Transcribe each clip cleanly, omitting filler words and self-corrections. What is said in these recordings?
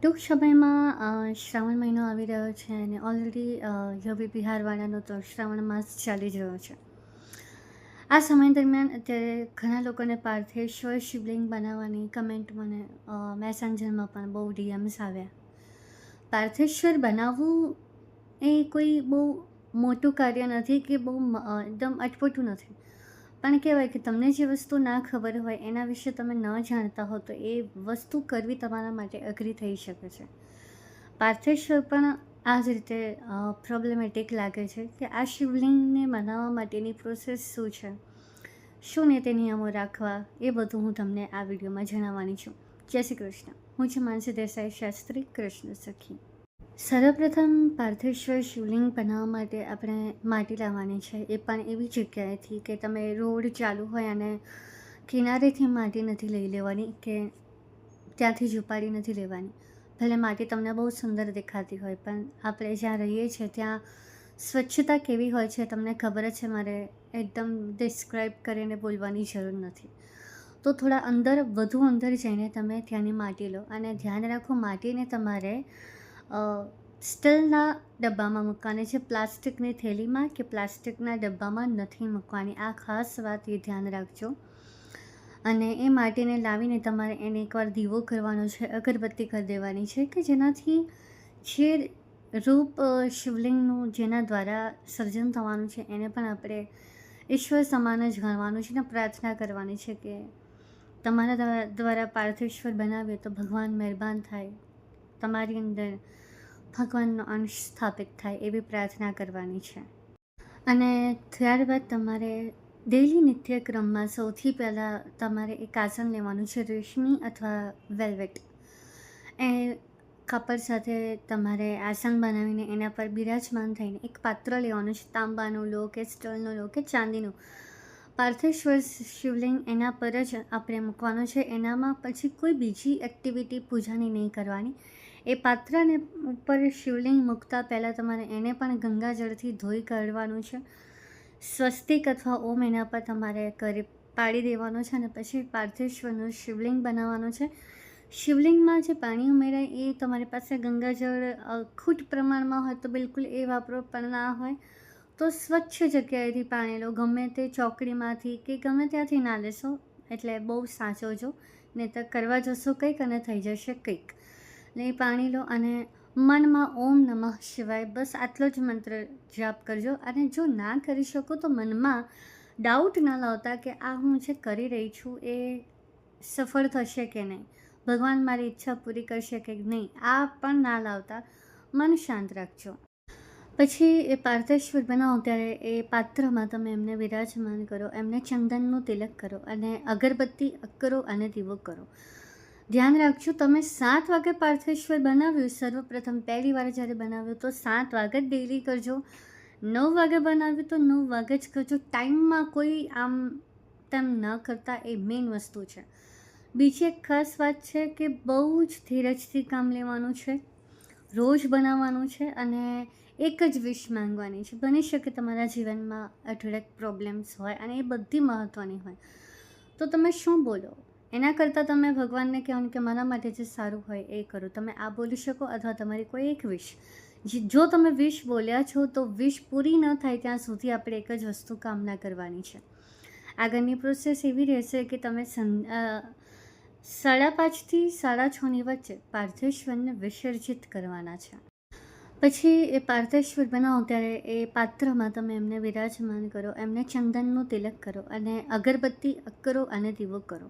ટૂંક સમયમાં શ્રાવણ મહિનો આવી રહ્યો છે અને ઓલરેડી હવે બિહારવાળાનો તો શ્રાવણ માસ ચાલી જ રહ્યો છે. આ સમય દરમિયાન અત્યારે ઘણા લોકોને પાર્થેશ્વર શિવલિંગ બનાવવાની કમેન્ટ મને મેસેન્જરમાં પણ બહુ ડીએમ્સ આવ્યા. પાર્થેશ્વર બનાવવું એ કોઈ બહુ મોટું કાર્ય નથી કે બહુ એકદમ અટપટું નથી. પણ કહેવાય કે તમને જે વસ્તુ ના ખબર હોય એના વિશે તમે ન જાણતા હો તો એ વસ્તુ કરવી તમારા માટે અઘરી થઈ શકે છે. પાર્થેશ્વર પણ આ જ રીતે પ્રોબ્લેમેટિક લાગે છે કે આ શિવલિંગને બનાવવા માટેની પ્રોસેસ શું છે, શું નીતિ નિયમો રાખવા, એ બધું હું તમને આ વિડીયોમાં જણાવવાની છું. જય શ્રી કૃષ્ણ. હું છું માનસી દેસાઈ શાસ્ત્રી, કૃષ્ણ સખી. સર્વપ્રથમ પાર્થેશ્વર શિવલિંગ બનાવવા માટે આપણે માટી લાવવાની છે, એ પણ એવી જગ્યાએથી કે તમે રોડ ચાલુ હોય અને કિનારેથી માટી નથી લઈ લેવાની કે ત્યાંથી જ ઉપાડી નથી લેવાની. ભલે માટી તમને બહુ સુંદર દેખાતી હોય પણ આપણે જ્યાં રહીએ છીએ ત્યાં સ્વચ્છતા કેવી હોય છે તમને ખબર જ છે, મારે એકદમ ડિસ્ક્રાઈબ કરીને બોલવાની જરૂર નથી. તો થોડા વધુ અંદર જઈને તમે ત્યાંની માટી લો અને ધ્યાન રાખો માટીને તમારે સ્ટીલના ડબ્બામાં મૂકવાની છે, પ્લાસ્ટિકની થેલીમાં કે પ્લાસ્ટિકના ડબ્બામાં નથી મૂકવાની. આ ખાસ વાત એ ધ્યાન રાખજો. અને એ માટીને લાવીને તમારે એને એકવાર દીવો કરવાનો છે, અગરબત્તી કરી દેવાની છે કે જેનાથી જે રૂપ શિવલિંગનું જેના દ્વારા સર્જન થવાનું છે એને પણ આપણે ઈશ્વર સમાન જ ગણવાનું છે ને પ્રાર્થના કરવાની છે કે તમારા દ્વારા પાર્થેશ્વર બનાવીએ તો ભગવાન મહેરબાન થાય, તમારી અંદર ભગવાનનો અંશ સ્થાપિત થાય એવી પ્રાર્થના કરવાની છે. અને ત્યારબાદ તમારે ડેઈલી નિત્યક્રમમાં સૌથી પહેલાં તમારે એક આસન લેવાનું છે, રેશમી અથવા વેલ્વેટ. એ કાપડ સાથે તમારે આસન બનાવીને એના પર બિરાજમાન થઈને એક પાત્ર લેવાનું છે, તાંબાનું લો કે સ્ટીલનું લો કે ચાંદીનું. પાર્થેશ્વર શિવલિંગ એના પર જ આપણે મૂકવાનું છે. એનામાં પછી કોઈ બીજી એક્ટિવિટી પૂજાની નહીં કરવાની. એ પાત્રને ઉપર શિવલિંગ મૂકતા પહેલાં તમારે એને પણ ગંગાજળથી ધોઈ કાઢવાનું છે. સ્વસ્તિક અથવા ઓમ એના પર તમારે પાડી દેવાનો છે અને પછી પાર્થેશ્વરનું શિવલિંગ બનાવવાનું છે. શિવલિંગમાં જે પાણી ઉમેરાય એ તમારી પાસે ગંગાજળ ખૂટ પ્રમાણમાં હોય તો બિલકુલ એ વાપરો, પણ ના હોય તો સ્વચ્છ જગ્યાએથી પાણી લો. ગમે તે ચોકડીમાંથી કે ગમે ત્યાંથી ના લેશો, એટલે બહુ સાચવજો, નહીં તો કરવા જશો કંઈક અને થઈ જશે કંઈક. એટલે એ પાણી લો અને મનમાં ઓમ નમઃ શિવાય બસ આટલો જ મંત્ર જાપ કરજો. અને જો ના કરી શકો તો મનમાં ડાઉટ ના લાવતા કે આ હું જે કરી રહી છું એ સફળ થશે કે નહીં, ભગવાન મારી ઈચ્છા પૂરી કરશે કે નહીં, આ પણ ના લાવતા મન શાંત રાખજો. પછી એ પાર્થેશ્વર બનાવો ત્યારે એ પાત્રમાં તમે એમને વિરાજમાન કરો, એમને ચંદનનું તિલક કરો અને અગરબત્તી કરો અને દીવો કરો. ધ્યાન રાખજો, તમે 7 વાગે પાર્થેશ્વર બનાવ્યું, સર્વપ્રથમ પહેલી વાર જ્યારે બનાવ્યું તો 7 વાગે જ ડેલી કરજો. 9 વાગે બનાવ્યું તો 9 વાગે જ કરજો. ટાઈમમાં કોઈ આમ તેમ ન કરતા, એ મેઇન વસ્તુ છે. બીજી એક ખાસ વાત છે કે બહુ જ ધીરજથી કામ લેવાનું છે, રોજ બનાવવાનું છે અને એક જ વિશ માંગવાની છે. બની શકે તમારા જીવનમાં અઢળક પ્રોબ્લેમ્સ હોય અને એ બધી મહત્ત્વની હોય, તો તમે શું બોલો એના કરતાં તમે ભગવાનને કહેવાનું કે મારા માટે જે સારું હોય એ કરો. તમે આ બોલી શકો અથવા તમારી કોઈ એક વિશ. જો તમે વિશ બોલ્યા છો તો વિશ પૂરી ન થાય ત્યાં સુધી આપણે એક જ વસ્તુ કામના કરવાની છે. આગળની પ્રોસેસ એવી રહેશે કે તમે 5:30 થી 6:30ની વચ્ચે પાર્થેશ્વરને વિસર્જિત કરવાના છે. પછી એ પાર્થેશ્વર બનાવો ત્યારે એ પાત્રમાં તમે એમને વિરાજમાન કરો, એમને ચંદનનું તિલક કરો અને અગરબત્તી કરો અને દીવો કરો.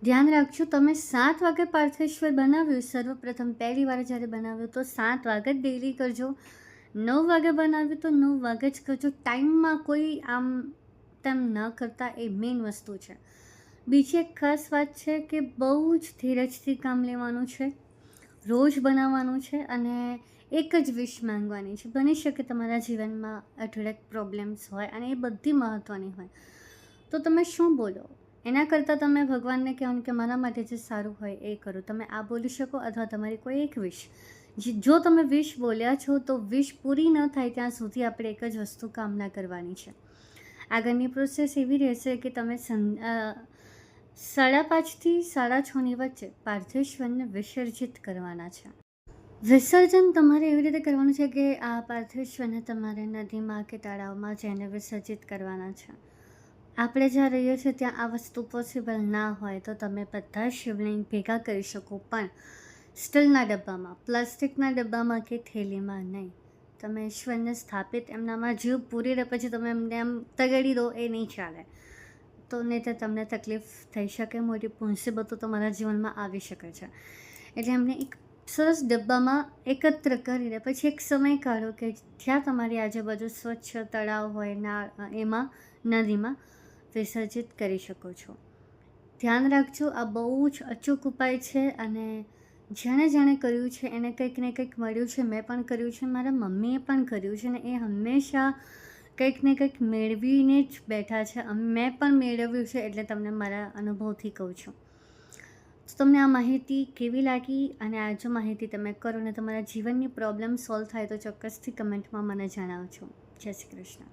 ધ્યાન રાખજો, તમે 7 વાગે પાર્થેશ્વર બનાવ્યું, સર્વપ્રથમ પહેલી વાર જ્યારે બનાવ્યું તો 7 વાગે જ ડેલી કરજો. 9 વાગે બનાવ્યું તો 9 વાગે જ કરજો. ટાઈમમાં કોઈ આમ તેમ ન કરતા, એ મેઇન વસ્તુ છે. બીજી એક ખાસ વાત છે કે બહુ જ ધીરજથી કામ લેવાનું છે, રોજ બનાવવાનું છે અને એક જ વિશ માંગવાની છે. બની શકે તમારા જીવનમાં અઢળક પ્રોબ્લેમ્સ હોય અને એ બધી મહત્ત્વની હોય, તો તમે શું બોલો એના કરતાં તમે ભગવાનને કહેવાનું કે મારા માટે જે સારું હોય એ કરો. તમે આ બોલી શકો અથવા તમારી કોઈ એક વિશ. જો તમે વિશ બોલ્યા છો તો વિશ પૂરી ન થાય ત્યાં સુધી આપણે એક જ વસ્તુ કામના કરવાની છે. આગળની પ્રોસેસ એવી રહેશે કે તમે 5:30 થી 6:30ની વચ્ચે પાર્થિવશ્વરને વિસર્જિત કરવાના છે. વિસર્જન તમારે એવી રીતે કરવાનું છે કે આ પાર્થિવશ્વરને તમારે નદીમાં કે તળાવમાં જઈને વિસર્જિત કરવાના છે. આપણે જ્યાં રહીએ છીએ ત્યાં આ વસ્તુ પોસિબલ ના હોય તો તમે બધા શિવલિંગ ભેગા કરી શકો, પણ સ્ટીલના ડબ્બામાં, પ્લાસ્ટિકના ડબ્બામાં કે થેલીમાં નહીં. તમે ઈશ્વરને સ્થાપિત એમનામાં જીવ પૂરી રહે પછી તમે એમને એમ તગેડી દો, એ નહીં ચાલે. તો નહીં તો તમને તકલીફ થઈ શકે, મોટી મુસીબતો તમારા જીવનમાં આવી શકે છે. એટલે એમને એક સરસ ડબ્બામાં એકત્ર કરીને પછી એક સમય કાઢો કે જ્યાં તમારી આજુબાજુ સ્વચ્છ તળાવ હોય એમાં નદીમાં વિસર્જિત કરી શકો છો. ધ્યાન રાખજો, આ બહુ જ અચૂક ઉપાય છે અને જેણે કર્યું છે એને કંઈક ને કંઈક મળ્યું છે. મેં પણ કર્યું છે, મારા મમ્મીએ પણ કર્યું છે અને એ હંમેશા કંઈક ને કંઈક મેળવીને જ બેઠા છે. મેં પણ મેળવ્યું છે એટલે તમને મારા અનુભવથી કહું છું. તો તમને આ માહિતી કેવી લાગી અને આ જો માહિતી તમે કરો ને તમારા જીવનની પ્રોબ્લેમ સોલ્વ થાય તો ચોક્કસથી કમેન્ટમાં મને જણાવજો. જય શ્રી કૃષ્ણ.